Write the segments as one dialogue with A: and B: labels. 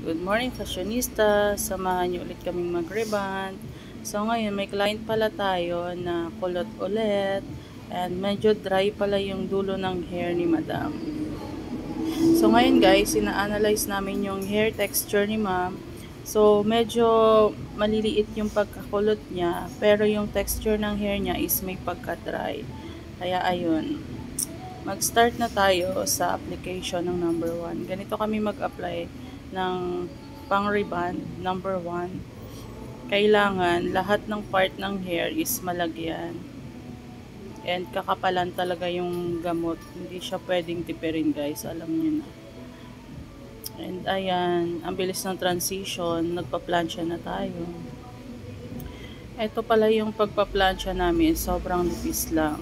A: Good morning, fashionista. Samahan niyo ulit kaming mag-rebond. So ngayon may client pala tayo na kulot ulit and medyo dry pala yung dulo ng hair ni madam. So ngayon guys, ina-analyze namin yung hair texture ni ma'am. So medyo maliliit yung pagkakulot niya, pero yung texture ng hair niya is may pagka-dry. Kaya ayun, mag-start na tayo sa application ng number 1. Ganito kami mag-apply ng pang-rebond. Number 1, kailangan lahat ng part ng hair is malagyan. And kakapalan talaga yung gamot. Hindi siya pwedeng tipirin guys. Alam niyo na. And ayan, ang bilis ng transition. Nagpa-plancha na tayo. Ito pala yung pagpa-plancha namin. Sobrang lipis lang.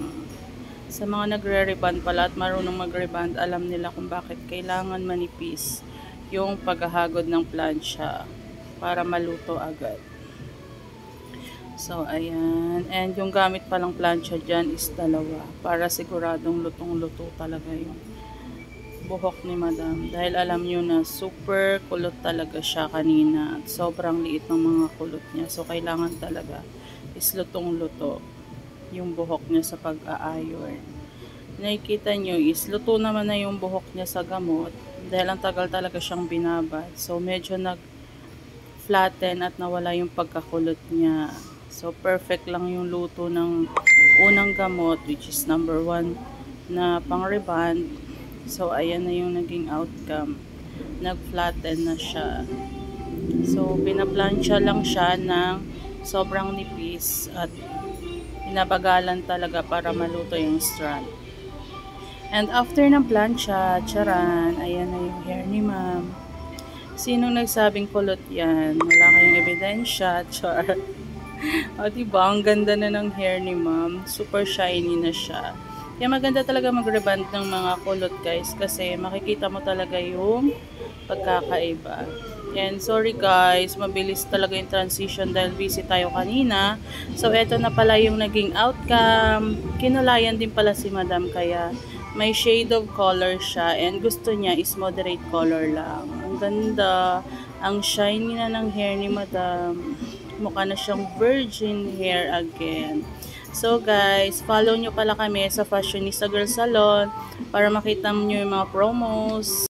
A: Sa mga nagre-rebond pala at marunong mag-rebond, alam nila kung bakit kailangan manipis yung paghahagod ng plancha para maluto agad. So, ayan. And yung gamit palang plancha dyan is dalawa para siguradong lutong-luto talaga yung buhok ni madam. Dahil alam nyo na super kulot talaga siya kanina. Sobrang liit ng mga kulot niya. So, kailangan talaga is lutong-luto yung buhok niya sa pag-a-iron. Nakikita nyo is luto naman na yung buhok niya sa gamot dahil ang tagal talaga siyang binabad. So medyo nag-flatten at nawala yung pagkakulot niya. So perfect lang yung luto ng unang gamot, which is number 1 na pang-rebond. So ayan na yung naging outcome. Nag-flatten na siya. So pinaplansya lang siya ng sobrang nipis at pinabagalan talaga para maluto yung strand. And after ng plancha, charan, ayan na yung hair ni ma'am. Sinong nagsabing kulot yan? Wala kayong ebidensya, char. O diba, ang ganda na ng hair ni ma'am. Super shiny na siya. Kaya maganda talaga mag-rebond ng mga kulot guys, kasi makikita mo talaga yung pagkakaiba. And sorry guys, mabilis talaga yung transition dahil busy tayo kanina. So eto na pala yung naging outcome. Kinulayan din pala si madam, kaya may shade of color siya and gusto niya is moderate color lang. Ang ganda, ang shiny na ng hair ni madam. Mukha na siyang virgin hair again. So guys, follow nyo pala kami sa Fashionista Girl Salon para makita nyo yung mga promos.